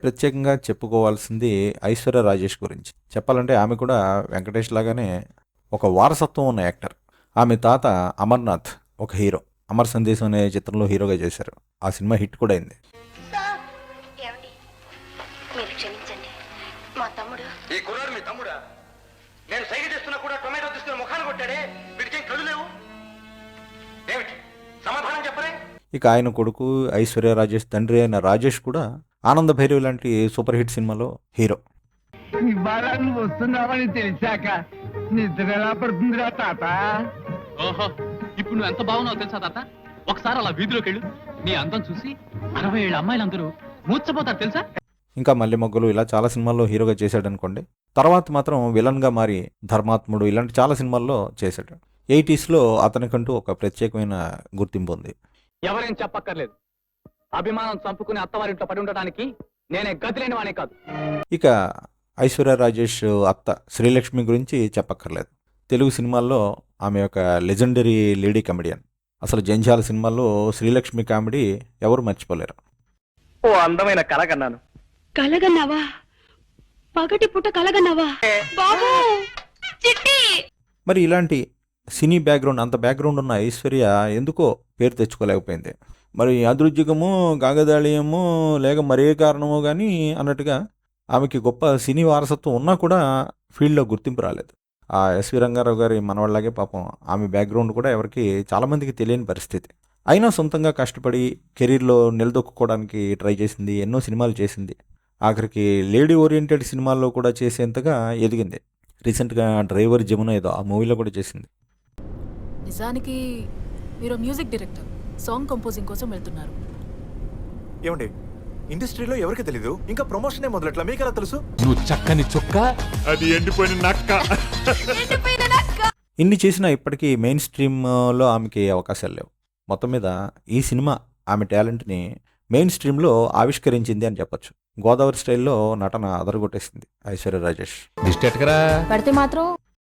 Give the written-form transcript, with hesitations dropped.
ప్రత్యేకంగా చెప్పుకోవాల్సింది ఐశ్వర్య రాజేష్ గురించి. చెప్పాలంటే ఆమె కూడా వెంకటేష్ లాగానే ఒక వారసత్వం ఉన్న యాక్టర్. ఆమె తాత అమర్నాథ్ ఒక హీరో. అమర్ సందేశం అనే చిత్రంలో హీరోగా చేశారు. ఆ సినిమా హిట్ కూడా అయింది. ఏమండి, మీరు క్షమించండి. మా తమ్ముడు ఈ కుర్రాడు మీ తమ్ముడా? నేను సైగ చేస్తున్నా కూడా టొమాటో తీసుకుని ముఖాన్ని కొట్టాడే. వీడికేం కళ్ళు లేవు ఏమిటి? సమాధానం చెప్పరే. ఇక ఆయన కొడుకు ఐశ్వర్య రాజేష్ తండ్రి అయిన రాజేష్ కూడా ఆనంద భైరవి లాంటి సూపర్ హిట్ సినిమాలో హీరో. ఇవాళ నువ్వు వస్తున్నావని తెలిసాక నిద్ర ఎలా పడుతుందిరా తాత? ఓహో, ఇప్పుడు నువ్వు ఎంత బాగున్నావు తెలుసా తాత? ఒకసారి అలా వీధిలోకి వెళ్ళు, నీ అందం చూసి 67 అమ్మాయిలందరూ మూర్చపోతారు తెలుసా? ఇంకా మల్లె మొగ్గలు ఇలా చాలా సినిమాల్లో హీరోగా చేశాడు అనుకోండి. తర్వాత మాత్రం విలన్గా మారి ధర్మాత్ముడు ఇలాంటి చాలా సినిమాల్లో చేశాడు. 80s అతనికంటూ ఒక ప్రత్యేకమైన గుర్తింపు ఉంది. ఎవరేం చెప్పక్కర్లేదు, అభిమానం చంపుకుని అత్తవారింట్లో పడి ఉండటానికి నేనే గతి లేని వాడే కాదు. ఇక ఐశ్వర్య రాజేష్ అత్త శ్రీలక్ష్మి గురించి చెప్పక్కర్లేదు. తెలుగు సినిమాల్లో ఆమె ఒక లెజెండరీ లేడీ కమెడియన్. అసలు జంజాల సినిమాల్లో శ్రీలక్ష్మి కామెడీ ఎవరు మర్చిపోలేరు. ఓ అందమైన కళ కన్నాను. కలగన్నావా? పగటి పుట్ట కలగన్నావా? బాబు చిట్టి. మరి ఇలాంటి సినీ బ్యాక్గ్రౌండ్ అంత బ్యాక్గ్రౌండ్ ఉన్న ఐశ్వర్య ఎందుకో పేరు తెచ్చుకోలేకపోయింది. మరి అదృజ్యకమో గాగదాళీయమో లేక మరే కారణమో కానీ అన్నట్టుగా ఆమెకి గొప్ప సినీ వారసత్వం ఉన్నా కూడా ఫీల్డ్లో గుర్తింపు రాలేదు. ఆ ఎస్వి రంగారావు గారి మనవాళ్ళలాగే పాపం ఆమె బ్యాక్గ్రౌండ్ కూడా ఎవరికి చాలామందికి తెలియని పరిస్థితి. అయినా సొంతంగా కష్టపడి కెరీర్లో నిలదొక్కుకోవడానికి ట్రై చేసింది. ఎన్నో సినిమాలు చేసింది. ఆఖరికి లేడీ ఓరియంటెడ్ సినిమాల్లో కూడా చేసేంతగా ఎదిగింది. రీసెంట్గా డ్రైవర్ జమున ఏదో ఆ మూవీలో కూడా చేసింది. నిజానికి మీరు మ్యూజిక్ డైరెక్టర్, సాంగ్ కంపోజింగ్ కోసం వెళ్తున్నారు. ఏమండి, ఇండస్ట్రీలో ఎవరికి తెలీదు, ఇంకా ప్రమోషనే మొదలెట్లా మీకెలా తెలుసు? నువ్వు చక్కని చుక్క, అది ఎండిపోయిన నక్క. ఇన్ని చేసినా ఇప్పటికీ మెయిన్ స్ట్రీమ్లో ఆమెకి అవకాశాలు లేవు. మొత్తం మీద ఈ సినిమా ఆమె టాలెంట్ని మెయిన్ స్ట్రీమ్లో ఆవిష్కరించింది అని చెప్పొచ్చు. గోదావరి స్టైల్లో నటన అదరగొట్టేసింది ఐశ్వర్య రాజేష్. దిష్టెట్కరా పడితే మాత్రం